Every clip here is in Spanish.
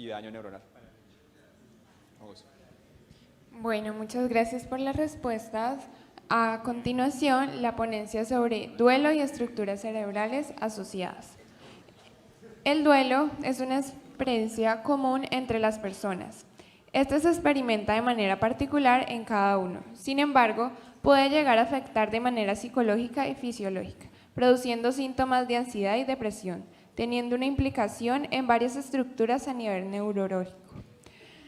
y daño neuronal. Vamos. Bueno, muchas gracias por las respuestas. A continuación, la ponencia sobre duelo y estructuras cerebrales asociadas. El duelo es una experiencia común entre las personas. Este se experimenta de manera particular en cada uno. Sin embargo, puede llegar a afectar de manera psicológica y fisiológica, produciendo síntomas de ansiedad y depresión, teniendo una implicación en varias estructuras a nivel neurológico.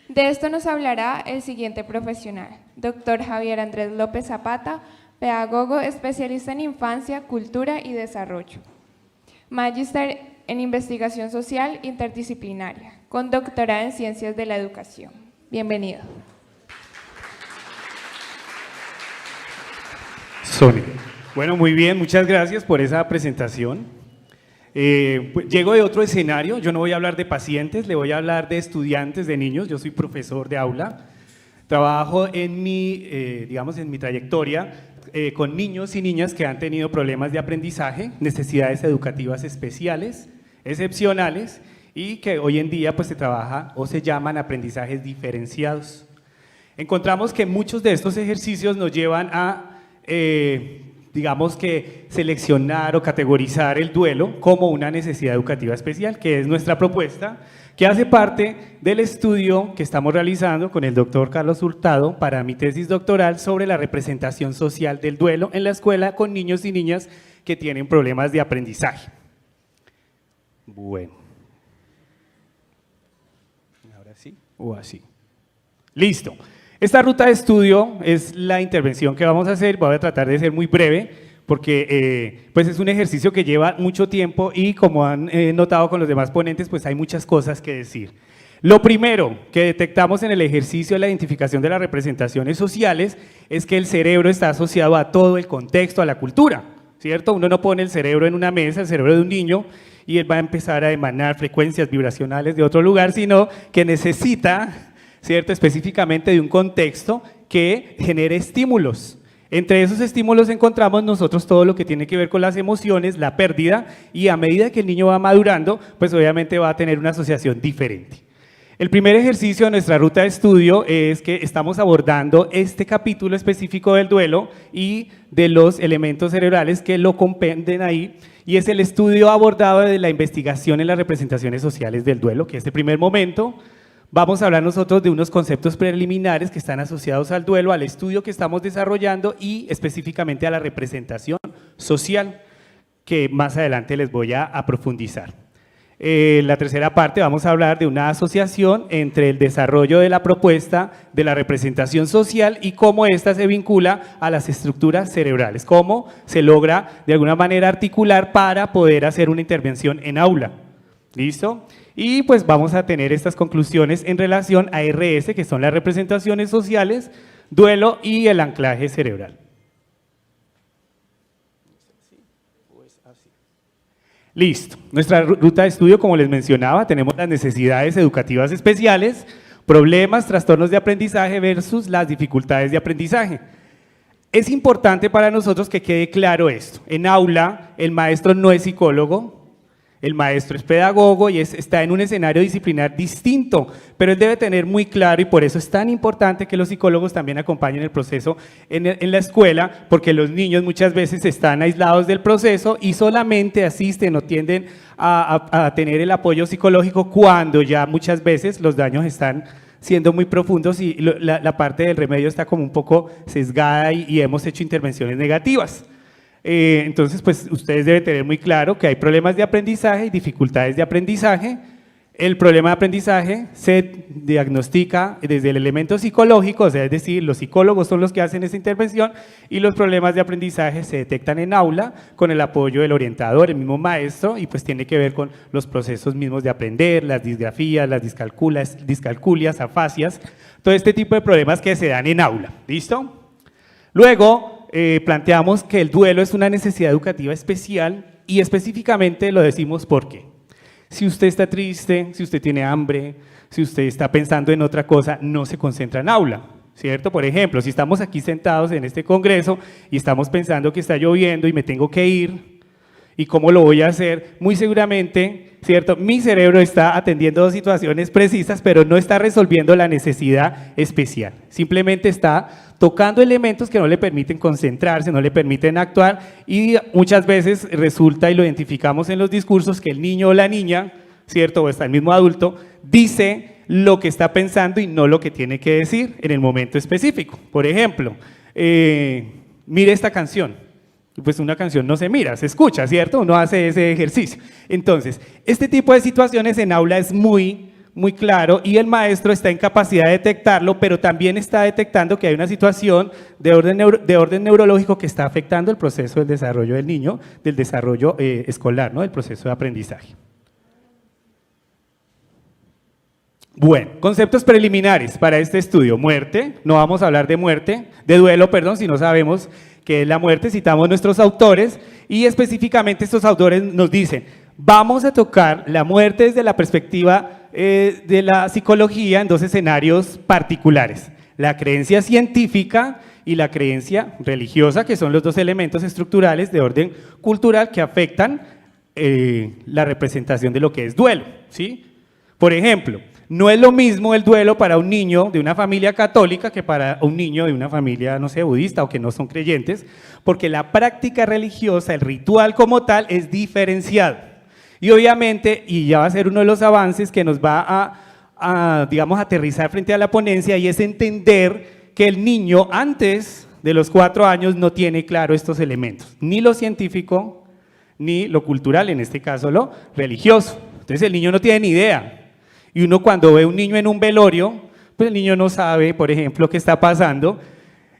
De esto nos hablará el siguiente profesional, Dr. Javier Andrés López Zapata, pedagogo especialista en infancia, cultura y desarrollo. Magíster en investigación social interdisciplinaria, con doctorado en ciencias de la educación. Bienvenido. Sony. Bueno, muy bien, muchas gracias por esa presentación. Pues, llego de otro escenario, yo no voy a hablar de pacientes, le voy a hablar de estudiantes, de niños. Yo soy profesor de aula, trabajo en mi trayectoria con niños y niñas que han tenido problemas de aprendizaje, necesidades educativas especiales, excepcionales, y que hoy en día pues se trabaja o se llaman aprendizajes diferenciados. Encontramos que muchos de estos ejercicios nos llevan a digamos que seleccionar o categorizar el duelo como una necesidad educativa especial, que es nuestra propuesta, que hace parte del estudio que estamos realizando con el doctor Carlos Hurtado para mi tesis doctoral sobre la representación social del duelo en la escuela con niños y niñas que tienen problemas de aprendizaje. Bueno. Ahora sí, o así. Listo. Esta ruta de estudio es la intervención que vamos a hacer. Voy a tratar de ser muy breve porque pues es un ejercicio que lleva mucho tiempo y como han notado con los demás ponentes, pues hay muchas cosas que decir. Lo primero que detectamos en el ejercicio de la identificación de las representaciones sociales es que el cerebro está asociado a todo el contexto, a la cultura, ¿cierto? Uno no pone el cerebro en una mesa, el cerebro de un niño, y él va a empezar a emanar frecuencias vibracionales de otro lugar, sino que necesita, ¿cierto?, específicamente de un contexto que genere estímulos. Entre esos estímulos encontramos nosotros todo lo que tiene que ver con las emociones, la pérdida, y a medida que el niño va madurando, pues obviamente va a tener una asociación diferente. El primer ejercicio de nuestra ruta de estudio es que estamos abordando este capítulo específico del duelo y de los elementos cerebrales que lo comprenden ahí, y es el estudio abordado de la investigación en las representaciones sociales del duelo, que es el primer momento. Vamos a hablar nosotros de unos conceptos preliminares que están asociados al duelo, al estudio que estamos desarrollando y específicamente a la representación social, que más adelante les voy a profundizar. En la tercera parte vamos a hablar de una asociación entre el desarrollo de la propuesta de la representación social y cómo ésta se vincula a las estructuras cerebrales, cómo se logra de alguna manera articular para poder hacer una intervención en aula. ¿Listo? Y pues vamos a tener estas conclusiones en relación a RS, que son las representaciones sociales, duelo y el anclaje cerebral. Listo. Nuestra ruta de estudio, como les mencionaba, tenemos las necesidades educativas especiales, problemas, trastornos de aprendizaje versus las dificultades de aprendizaje. Es importante para nosotros que quede claro esto. En aula, el maestro no es psicólogo, el maestro es pedagogo y está en un escenario disciplinar distinto, pero él debe tener muy claro, y por eso es tan importante que los psicólogos también acompañen el proceso en la escuela, porque los niños muchas veces están aislados del proceso y solamente asisten o tienden a tener el apoyo psicológico cuando ya muchas veces los daños están siendo muy profundos y la parte del remedio está como un poco sesgada y hemos hecho intervenciones negativas. Entonces, pues ustedes deben tener muy claro que hay problemas de aprendizaje y dificultades de aprendizaje. El problema de aprendizaje se diagnostica desde el elemento psicológico, o sea, es decir, los psicólogos son los que hacen esa intervención, y los problemas de aprendizaje se detectan en aula con el apoyo del orientador, el mismo maestro, y pues tiene que ver con los procesos mismos de aprender, las disgrafías, las discalculias, afasias, todo este tipo de problemas que se dan en aula. ¿Listo? Luego, planteamos que el duelo es una necesidad educativa especial y específicamente lo decimos porque si usted está triste, si usted tiene hambre, si usted está pensando en otra cosa, no se concentra en aula, ¿cierto? Por ejemplo, si estamos aquí sentados en este congreso y estamos pensando que está lloviendo y me tengo que ir, ¿y cómo lo voy a hacer? Muy seguramente ¿cierto? Mi cerebro está atendiendo dos situaciones precisas, pero no está resolviendo la necesidad especial. Simplemente está tocando elementos que no le permiten concentrarse, no le permiten actuar, y muchas veces resulta, y lo identificamos en los discursos, que el niño o la niña, ¿cierto? O hasta el mismo adulto, dice lo que está pensando y no lo que tiene que decir en el momento específico. Por ejemplo, mire esta canción. Pues una canción no se mira, se escucha, ¿cierto? Uno hace ese ejercicio. Entonces, este tipo de situaciones en aula es muy claro y el maestro está en capacidad de detectarlo, pero también está detectando que hay una situación de orden neurológico que está afectando el proceso del desarrollo del niño, del desarrollo escolar, ¿no? Del proceso de aprendizaje. Bueno, conceptos preliminares para este estudio. Muerte, no vamos a hablar de muerte, de duelo, perdón, si no sabemos qué es la muerte. Citamos nuestros autores y específicamente estos autores nos dicen, vamos a tocar la muerte desde la perspectiva de la psicología en dos escenarios particulares, la creencia científica y la creencia religiosa, que son los dos elementos estructurales de orden cultural que afectan la representación de lo que es duelo, ¿sí? Por ejemplo, no es lo mismo el duelo para un niño de una familia católica que para un niño de una familia, no sé, budista o que no son creyentes, porque la práctica religiosa, el ritual como tal, es diferenciado. Y obviamente, y ya va a ser uno de los avances que nos va digamos, aterrizar frente a la ponencia, y es entender que el niño antes de los 4 años no tiene claro estos elementos, ni lo científico, ni lo cultural, en este caso lo religioso. Entonces el niño no tiene ni idea. Y uno cuando ve a un niño en un velorio, pues el niño no sabe, por ejemplo, qué está pasando,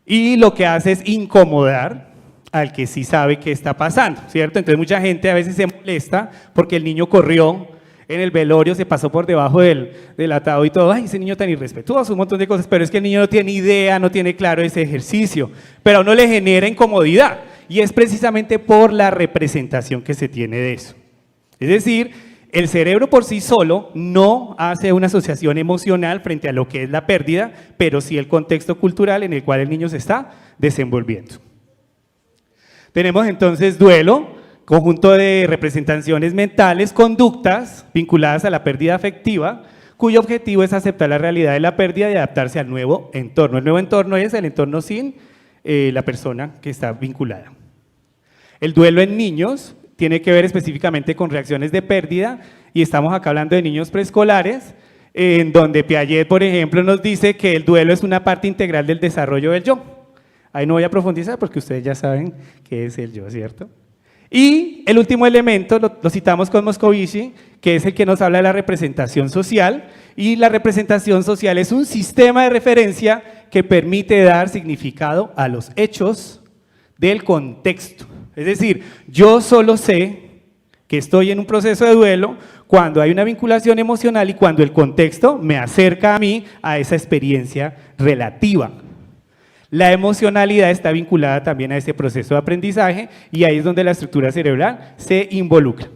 y lo que hace es incomodar al que sí sabe qué está pasando, ¿cierto? Entonces mucha gente a veces se molesta porque el niño corrió en el velorio, se pasó por debajo del ataúd y todo, ay, ese niño tan irrespetuoso, un montón de cosas, pero es que el niño no tiene idea, no tiene claro ese ejercicio, pero a uno le genera incomodidad, y es precisamente por la representación que se tiene de eso. Es decir, el cerebro por sí solo no hace una asociación emocional frente a lo que es la pérdida, pero sí el contexto cultural en el cual el niño se está desenvolviendo. Tenemos entonces duelo, conjunto de representaciones mentales, conductas vinculadas a la pérdida afectiva, cuyo objetivo es aceptar la realidad de la pérdida y adaptarse al nuevo entorno. El nuevo entorno es el entorno sin la persona que está vinculada. El duelo en niños tiene que ver específicamente con reacciones de pérdida, y estamos acá hablando de niños preescolares, en donde Piaget, por ejemplo, nos dice que el duelo es una parte integral del desarrollo del yo. Ahí no voy a profundizar porque ustedes ya saben qué es el yo, ¿cierto? Y el último elemento lo citamos con Moscovici, que es el que nos habla de la representación social, y la representación social es un sistema de referencia que permite dar significado a los hechos del contexto. Es decir, yo solo sé que estoy en un proceso de duelo cuando hay una vinculación emocional y cuando el contexto me acerca a mí a esa experiencia relativa. La emocionalidad está vinculada también a ese proceso de aprendizaje, y ahí es donde la estructura cerebral se involucra.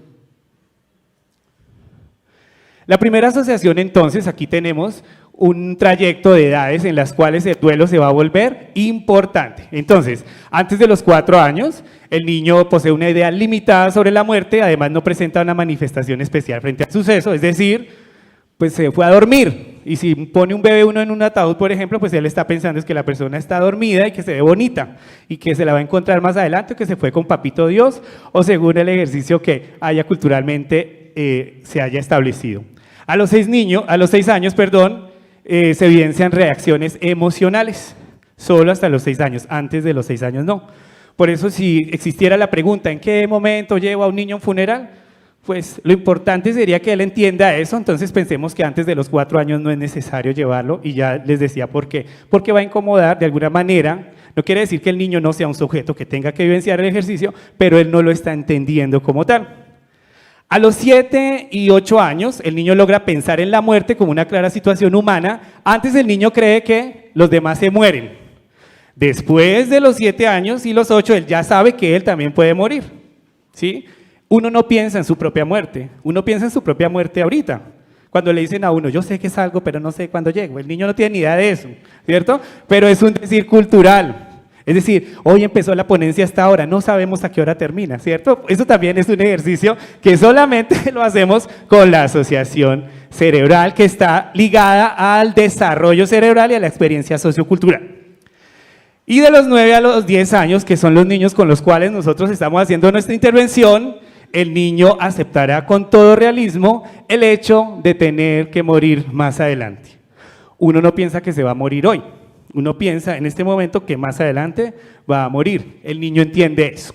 La primera asociación, entonces, aquí tenemos un trayecto de edades en las cuales el duelo se va a volver importante. Entonces, antes de los 4 años, el niño posee una idea limitada sobre la muerte, además no presenta una manifestación especial frente al suceso, es decir, pues se fue a dormir, y si pone un bebé uno en un ataúd, por ejemplo, pues él está pensando es que la persona está dormida y que se ve bonita, y que se la va a encontrar más adelante, o que se fue con papito Dios, o según el ejercicio que haya culturalmente se haya establecido. A los 6 años, se evidencian reacciones emocionales, solo hasta los 6 años, antes de los 6 años no. Por eso, si existiera la pregunta, ¿en qué momento llevo a un niño a un funeral? Pues lo importante sería que él entienda eso, entonces pensemos que antes de los 4 años no es necesario llevarlo, y ya les decía por qué. Porque va a incomodar de alguna manera, no quiere decir que el niño no sea un sujeto que tenga que vivenciar el ejercicio, pero él no lo está entendiendo como tal. A los 7 y 8 años, el niño logra pensar en la muerte como una clara situación humana. Antes el niño cree que los demás se mueren. Después de los 7 años y los 8, él ya sabe que él también puede morir, ¿sí? Uno no piensa en su propia muerte, uno piensa en su propia muerte ahorita. Cuando le dicen a uno, yo sé que salgo, pero no sé cuándo llego. El niño no tiene ni idea de eso, ¿cierto? Pero es un decir cultural. Es decir, hoy empezó la ponencia hasta ahora, no sabemos a qué hora termina, ¿cierto? Eso también es un ejercicio que solamente lo hacemos con la asociación cerebral, que está ligada al desarrollo cerebral y a la experiencia sociocultural. Y de los 9 a los 10 años, que son los niños con los cuales nosotros estamos haciendo nuestra intervención, el niño aceptará con todo realismo el hecho de tener que morir más adelante. Uno no piensa que se va a morir hoy, uno piensa en este momento que más adelante va a morir. El niño entiende eso.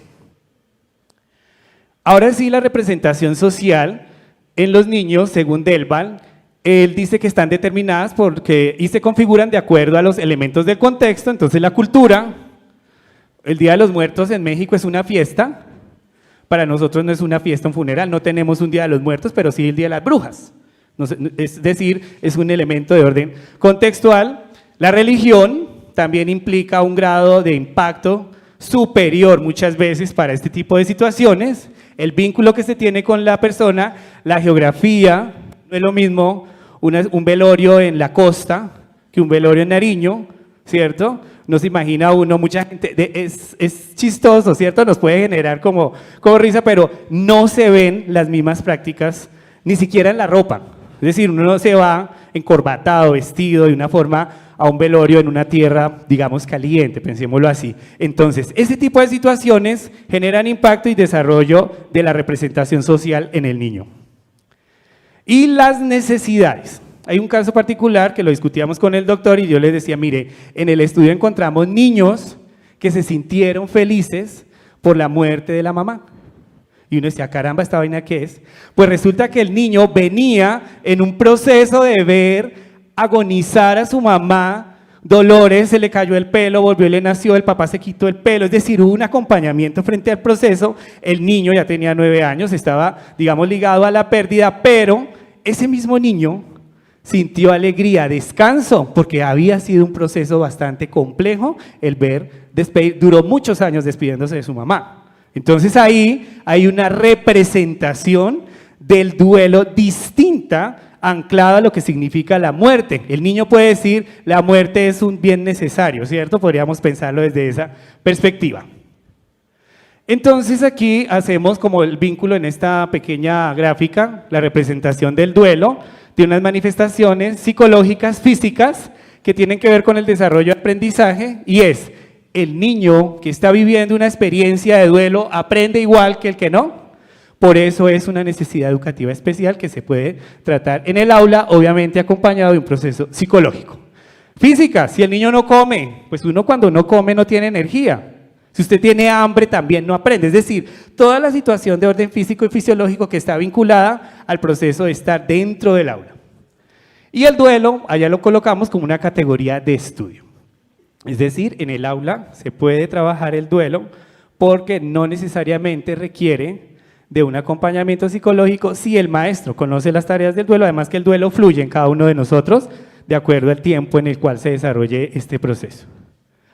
Ahora sí, la representación social en los niños, según Delval, él dice que están determinadas porque y se configuran de acuerdo a los elementos del contexto. Entonces la cultura, el Día de los Muertos en México es una fiesta, para nosotros no es una fiesta, un funeral, no tenemos un Día de los Muertos, pero sí el Día de las Brujas. Es decir, es un elemento de orden contextual. La religión también implica un grado de impacto superior muchas veces para este tipo de situaciones. El vínculo que se tiene con la persona, la geografía, no es lo mismo un velorio en la costa que un velorio en Nariño, ¿cierto? No se imagina uno, mucha gente, es chistoso, ¿cierto? Nos puede generar como risa, pero no se ven las mismas prácticas, ni siquiera en la ropa. Es decir, uno no se va encorbatado, vestido de una forma a un velorio en una tierra, digamos, caliente, pensémoslo así. Entonces, ese tipo de situaciones generan impacto y desarrollo de la representación social en el niño. Y las necesidades. Hay un caso particular que lo discutíamos con el doctor y yo les decía, mire, en el estudio encontramos niños que se sintieron felices por la muerte de la mamá. Y uno decía, caramba, ¿esta vaina qué es? Pues resulta que el niño venía en un proceso de ver agonizar a su mamá, Dolores, se le cayó el pelo, volvió y le nació, el papá se quitó el pelo, es decir, hubo un acompañamiento frente al proceso, el niño ya tenía 9 años, estaba, digamos, ligado a la pérdida, pero ese mismo niño sintió alegría, descanso, porque había sido un proceso bastante complejo el ver despedir, duró muchos años despidiéndose de su mamá. Entonces ahí hay una representación del duelo distinta, anclada a lo que significa la muerte. El niño puede decir, la muerte es un bien necesario, ¿cierto? Podríamos pensarlo desde esa perspectiva. Entonces aquí hacemos como el vínculo en esta pequeña gráfica, la representación del duelo, de unas manifestaciones psicológicas, físicas, que tienen que ver con el desarrollo de aprendizaje, y es el niño que está viviendo una experiencia de duelo aprende igual que el que no. Por eso es una necesidad educativa especial que se puede tratar en el aula, obviamente acompañado de un proceso psicológico. Física, si el niño no come, pues uno cuando no come no tiene energía. Si usted tiene hambre también no aprende. Es decir, toda la situación de orden físico y fisiológico que está vinculada al proceso de estar dentro del aula. Y el duelo, allá lo colocamos como una categoría de estudio. Es decir, en el aula se puede trabajar el duelo porque no necesariamente requiere de un acompañamiento psicológico si el maestro conoce las tareas del duelo, además que el duelo fluye en cada uno de nosotros de acuerdo al tiempo en el cual se desarrolle este proceso.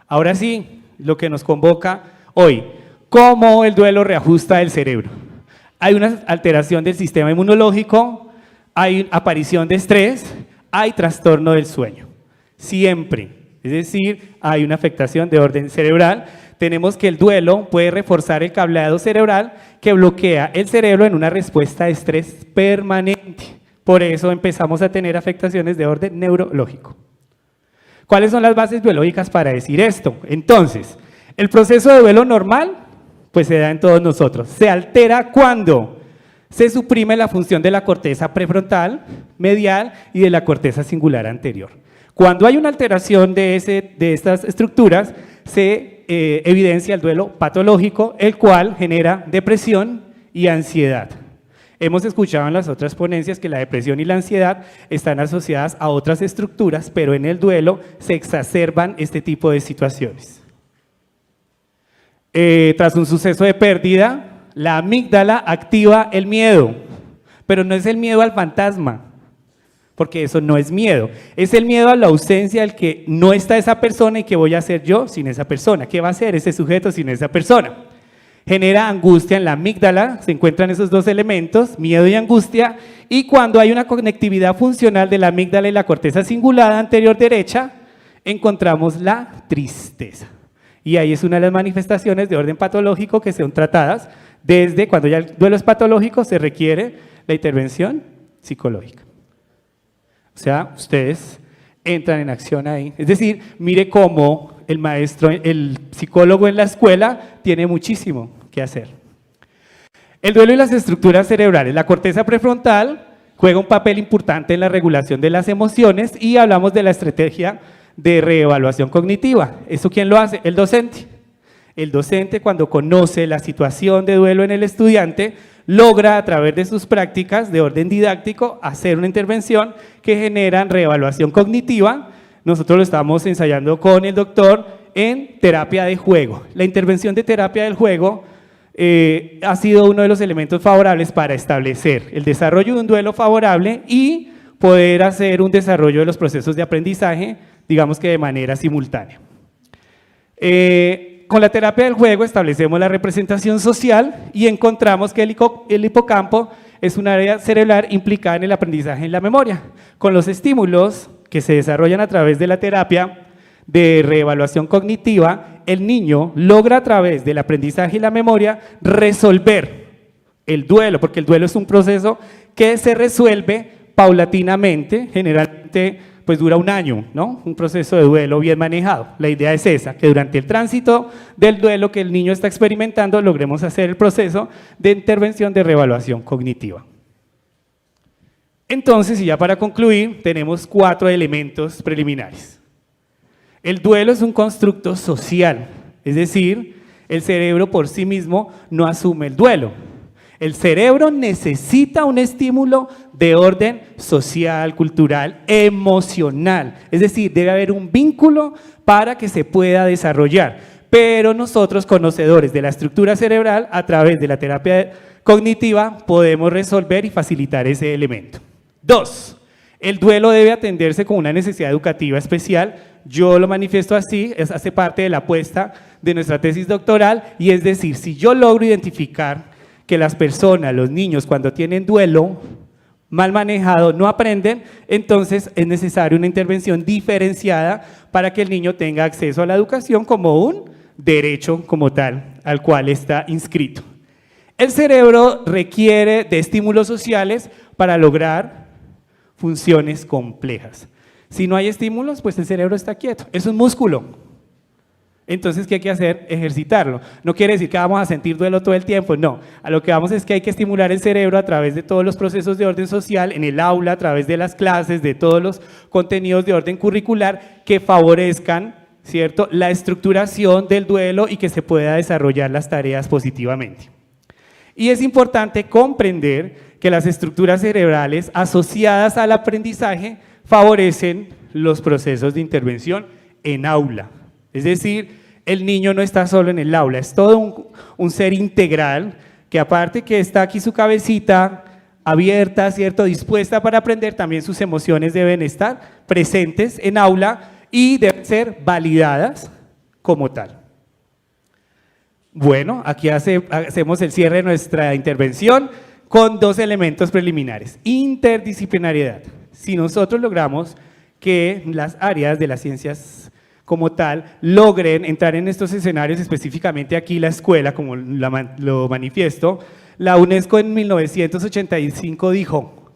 Ahora sí, lo que nos convoca hoy, ¿cómo el duelo reajusta el cerebro? Hay una alteración del sistema inmunológico, hay aparición de estrés, hay trastorno del sueño, siempre. Es decir, hay una afectación de orden cerebral. Tenemos que el duelo puede reforzar el cableado cerebral que bloquea el cerebro en una respuesta de estrés permanente. Por eso empezamos a tener afectaciones de orden neurológico. ¿Cuáles son las bases biológicas para decir esto? Entonces, el proceso de duelo normal, pues se da en todos nosotros. Se altera cuando se suprime la función de la corteza prefrontal, medial y de la corteza singular anterior. Cuando hay una alteración de estas estructuras, se evidencia el duelo patológico, el cual genera depresión y ansiedad. Hemos escuchado en las otras ponencias que la depresión y la ansiedad están asociadas a otras estructuras, pero en el duelo se exacerban este tipo de situaciones. Tras un suceso de pérdida, la amígdala activa el miedo, pero no es el miedo al fantasma, porque eso no es miedo, es el miedo a la ausencia del que no está esa persona y que voy a hacer yo sin esa persona, ¿qué va a hacer ese sujeto sin esa persona? Genera angustia en la amígdala, se encuentran esos dos elementos, miedo y angustia, y cuando hay una conectividad funcional de la amígdala y la corteza cingulada anterior derecha, encontramos la tristeza. Y ahí es una de las manifestaciones de orden patológico que son tratadas desde cuando ya el duelo es patológico, se requiere la intervención psicológica. O sea, ustedes entran en acción ahí. Es decir, mire cómo el maestro, el psicólogo en la escuela tiene muchísimo que hacer. El duelo y las estructuras cerebrales. La corteza prefrontal juega un papel importante en la regulación de las emociones y hablamos de la estrategia de reevaluación cognitiva. ¿Eso quién lo hace? El docente. El docente, cuando conoce la situación de duelo en el estudiante, logra a través de sus prácticas de orden didáctico hacer una intervención que genera reevaluación cognitiva. Nosotros lo estamos ensayando con el doctor en terapia de juego. La intervención de terapia del juego ha sido uno de los elementos favorables para establecer el desarrollo de un duelo favorable y poder hacer un desarrollo de los procesos de aprendizaje, digamos que de manera simultánea. Con la terapia del juego establecemos la representación social y encontramos que el hipocampo es un área cerebral implicada en el aprendizaje y en la memoria. Con los estímulos que se desarrollan a través de la terapia de reevaluación cognitiva, el niño logra a través del aprendizaje y la memoria resolver el duelo, porque el duelo es un proceso que se resuelve paulatinamente, generalmente pues dura un año, ¿no? Un proceso de duelo bien manejado. La idea es esa, que durante el tránsito del duelo que el niño está experimentando, logremos hacer el proceso de intervención de reevaluación cognitiva. Entonces, y ya para concluir, tenemos 4 elementos preliminares. El duelo es un constructo social, es decir, el cerebro por sí mismo no asume el duelo. El cerebro necesita un estímulo de orden social, cultural, emocional. Es decir, debe haber un vínculo para que se pueda desarrollar. Pero nosotros, conocedores de la estructura cerebral, a través de la terapia cognitiva, podemos resolver y facilitar ese elemento. 2. El duelo debe atenderse con una necesidad educativa especial. Yo lo manifiesto así, hace parte de la apuesta de nuestra tesis doctoral, y es decir, si yo logro identificar que las personas, los niños, cuando tienen duelo mal manejado, no aprenden, entonces es necesaria una intervención diferenciada para que el niño tenga acceso a la educación como un derecho como tal, al cual está inscrito. El cerebro requiere de estímulos sociales para lograr funciones complejas. Si no hay estímulos, pues el cerebro está quieto, es un músculo. Entonces, ¿qué hay que hacer? Ejercitarlo. No quiere decir que vamos a sentir duelo todo el tiempo, no. A lo que vamos es que hay que estimular el cerebro a través de todos los procesos de orden social, en el aula, a través de las clases, de todos los contenidos de orden curricular que favorezcan, ¿cierto?, la estructuración del duelo y que se pueda desarrollar las tareas positivamente. Y es importante comprender que las estructuras cerebrales asociadas al aprendizaje favorecen los procesos de intervención en aula. Es decir, el niño no está solo en el aula, es todo un ser integral que aparte que está aquí su cabecita abierta, ¿cierto?, dispuesta para aprender, también sus emociones deben estar presentes en aula y deben ser validadas como tal. Bueno, aquí hacemos el cierre de nuestra intervención con 2 elementos preliminares. Interdisciplinariedad. Si nosotros logramos que las áreas de las ciencias como tal logren entrar en estos escenarios, específicamente aquí la escuela, como lo manifiesto, la UNESCO en 1985 dijo: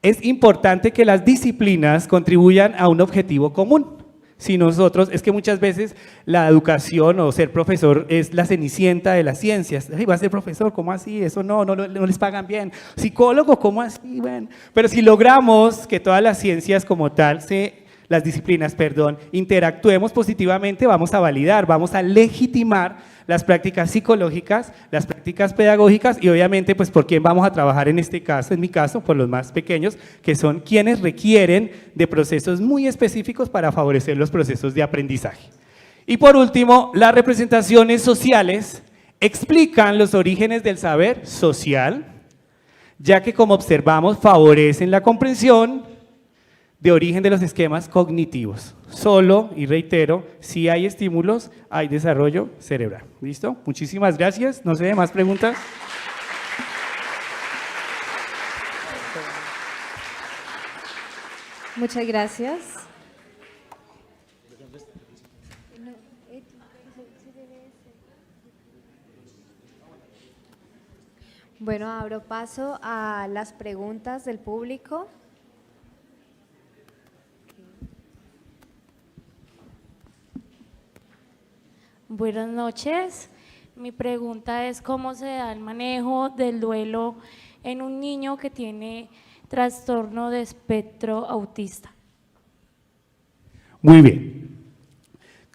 es importante que las disciplinas contribuyan a un objetivo común. Si nosotros, es que muchas veces la educación o ser profesor es la cenicienta de las ciencias. Ay, va a ser profesor, ¿cómo así? Eso no les pagan bien. Psicólogo, ¿cómo así? Bueno, pero si logramos que todas las ciencias como tal, las disciplinas, interactuemos positivamente, vamos a validar, vamos a legitimar las prácticas psicológicas, las prácticas pedagógicas y obviamente pues por quién vamos a trabajar en este caso, en mi caso, por los más pequeños, que son quienes requieren de procesos muy específicos para favorecer los procesos de aprendizaje. Y por último, las representaciones sociales explican los orígenes del saber social, ya que como observamos favorecen la comprensión de origen de los esquemas cognitivos. Solo, y reitero, si hay estímulos, hay desarrollo cerebral. ¿Listo? Muchísimas gracias. No sé, ¿más preguntas? Muchas gracias. Bueno, abro paso a las preguntas del público. Buenas noches. Mi pregunta es cómo se da el manejo del duelo en un niño que tiene trastorno de espectro autista. Muy bien.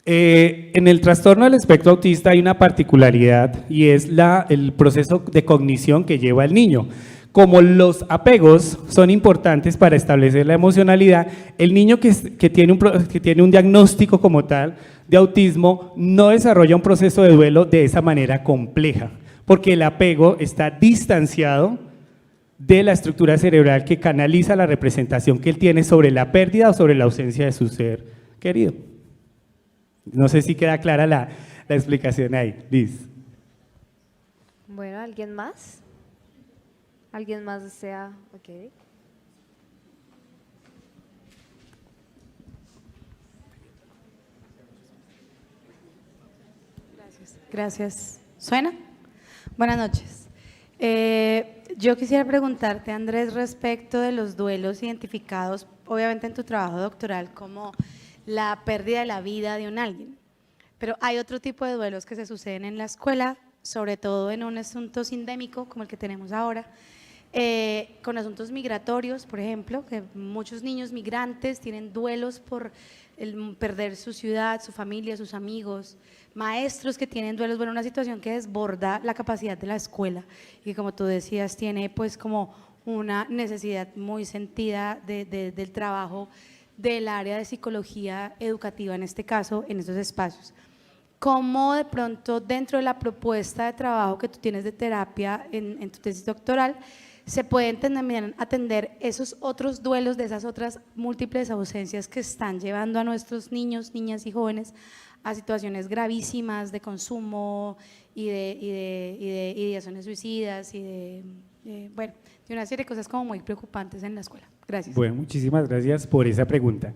En el trastorno del espectro autista hay una particularidad y es el proceso de cognición que lleva el niño. Como los apegos son importantes para establecer la emocionalidad, el niño que tiene un diagnóstico como tal de autismo no desarrolla un proceso de duelo de esa manera compleja, porque el apego está distanciado de la estructura cerebral que canaliza la representación que él tiene sobre la pérdida o sobre la ausencia de su ser querido. No sé si queda clara la explicación ahí, Liz. Bueno, ¿alguien más? ¿Alguien más desea? Ok. Gracias. ¿Suena? Buenas noches. Yo quisiera preguntarte, Andrés, respecto de los duelos identificados, obviamente en tu trabajo doctoral, como la pérdida de la vida de un alguien. Pero hay otro tipo de duelos que se suceden en la escuela, sobre todo en un asunto sindémico como el que tenemos ahora, con asuntos migratorios, por ejemplo, que muchos niños migrantes tienen duelos por perder su ciudad, su familia, sus amigos, maestros que tienen duelos, bueno, una situación que desborda la capacidad de la escuela y que, como tú decías, tiene pues como una necesidad muy sentida del trabajo del área de psicología educativa, en este caso, en estos espacios. ¿Cómo de pronto dentro de la propuesta de trabajo que tú tienes de terapia en tu tesis doctoral se pueden también atender esos otros duelos de esas otras múltiples ausencias que están llevando a nuestros niños, niñas y jóvenes a situaciones gravísimas de consumo y de ideaciones suicidas y de una serie de cosas como muy preocupantes en la escuela? Gracias. Bueno, muchísimas gracias por esa pregunta.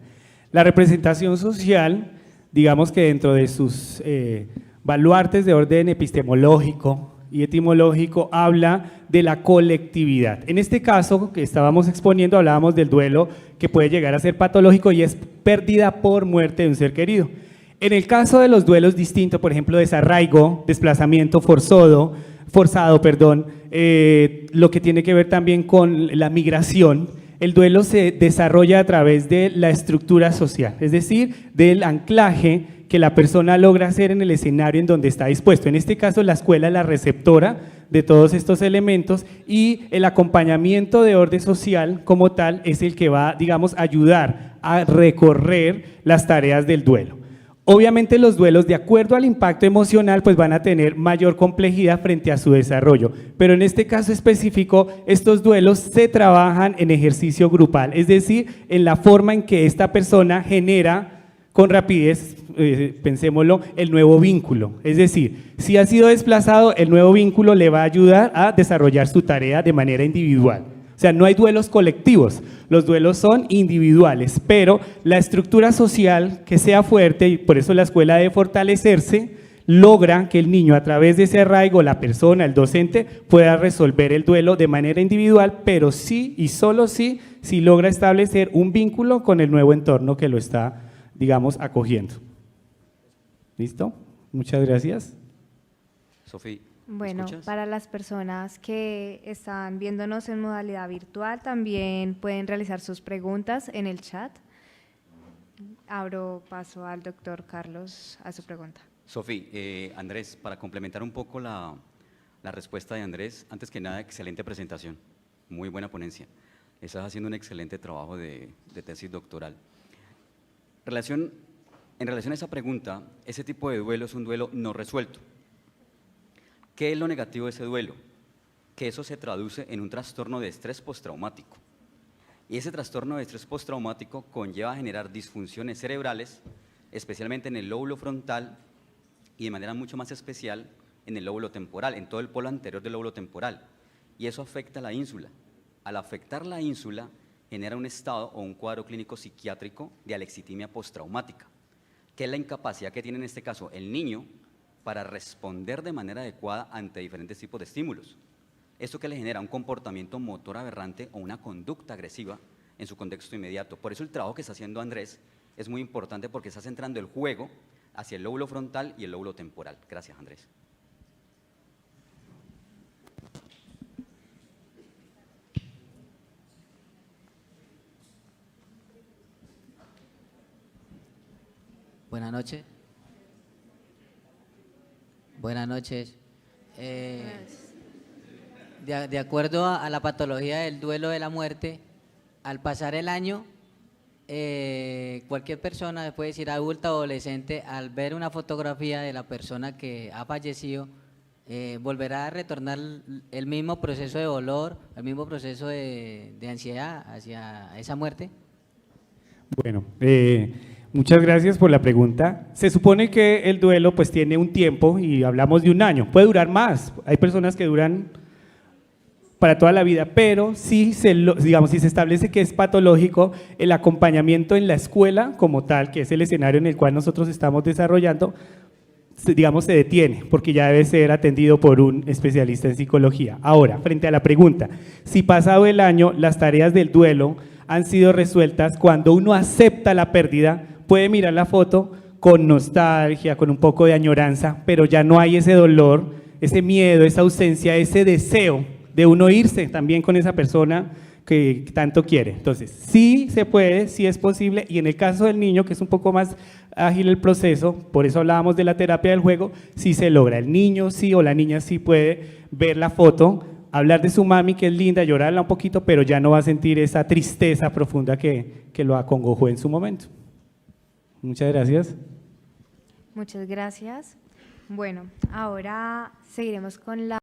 La representación social, digamos que dentro de sus baluartes de orden epistemológico y etimológico, habla de la colectividad. En este caso que estábamos exponiendo, hablábamos del duelo que puede llegar a ser patológico y es pérdida por muerte de un ser querido. En el caso de los duelos distintos, por ejemplo, desarraigo, desplazamiento forzado, lo que tiene que ver también con la migración, el duelo se desarrolla a través de la estructura social, es decir, del anclaje que la persona logra hacer en el escenario en donde está dispuesto. En este caso, la escuela es la receptora de todos estos elementos y el acompañamiento de orden social como tal es el que va, digamos, a ayudar a recorrer las tareas del duelo. Obviamente los duelos, de acuerdo al impacto emocional, pues van a tener mayor complejidad frente a su desarrollo, pero en este caso específico, estos duelos se trabajan en ejercicio grupal, es decir, en la forma en que esta persona genera con rapidez, pensémoslo, el nuevo vínculo. Es decir, si ha sido desplazado, el nuevo vínculo le va a ayudar a desarrollar su tarea de manera individual. O sea, no hay duelos colectivos, los duelos son individuales, pero la estructura social que sea fuerte, y por eso la escuela debe fortalecerse, logra que el niño a través de ese arraigo, la persona, el docente, pueda resolver el duelo de manera individual, pero sí y solo sí, si logra establecer un vínculo con el nuevo entorno que lo está, digamos, acogiendo. ¿Listo? Muchas gracias. Sofía. Bueno, para las personas que están viéndonos en modalidad virtual, también pueden realizar sus preguntas en el chat. Abro paso al doctor Carlos a su pregunta. Sofía, Andrés, para complementar un poco la respuesta de Andrés, antes que nada, excelente presentación, muy buena ponencia. Estás haciendo un excelente trabajo de tesis doctoral. En relación a esa pregunta, ese tipo de duelo es un duelo no resuelto. ¿Qué es lo negativo de ese duelo? Que eso se traduce en un trastorno de estrés postraumático. Y ese trastorno de estrés postraumático conlleva a generar disfunciones cerebrales, especialmente en el lóbulo frontal y de manera mucho más especial en el lóbulo temporal, en todo el polo anterior del lóbulo temporal. Y eso afecta a la ínsula. Al afectar la ínsula, genera un estado o un cuadro clínico psiquiátrico de alexitimia postraumática, que es la incapacidad que tiene en este caso el niño para responder de manera adecuada ante diferentes tipos de estímulos. Esto que le genera un comportamiento motor aberrante o una conducta agresiva en su contexto inmediato. Por eso el trabajo que está haciendo Andrés es muy importante porque está centrando el juego hacia el lóbulo frontal y el lóbulo temporal. Gracias, Andrés. Buenas noches. Buenas noches. De acuerdo a la patología del duelo de la muerte, al pasar el año, cualquier persona, puede decir adulta o adolescente, al ver una fotografía de la persona que ha fallecido, volverá a retornar el mismo proceso de dolor, el mismo proceso de ansiedad hacia esa muerte. Bueno, muchas gracias por la pregunta. Se supone que el duelo pues tiene un tiempo y hablamos de un año, puede durar más, hay personas que duran para toda la vida, pero si digamos, si se establece que es patológico, el acompañamiento en la escuela como tal, que es el escenario en el cual nosotros estamos desarrollando, digamos, se detiene, porque ya debe ser atendido por un especialista en psicología. Ahora, frente a la pregunta, si pasado el año las tareas del duelo han sido resueltas, cuando uno acepta la pérdida, puede mirar la foto con nostalgia, con un poco de añoranza, pero ya no hay ese dolor, ese miedo, esa ausencia, ese deseo de uno irse también con esa persona que tanto quiere. Entonces, sí se puede, sí es posible, y en el caso del niño, que es un poco más ágil el proceso, por eso hablábamos de la terapia del juego, sí se logra. El niño sí o la niña sí puede ver la foto, hablar de su mami, que es linda, llorarla un poquito, pero ya no va a sentir esa tristeza profunda que lo acongojó en su momento. Muchas gracias. Muchas gracias. Bueno, ahora seguiremos con la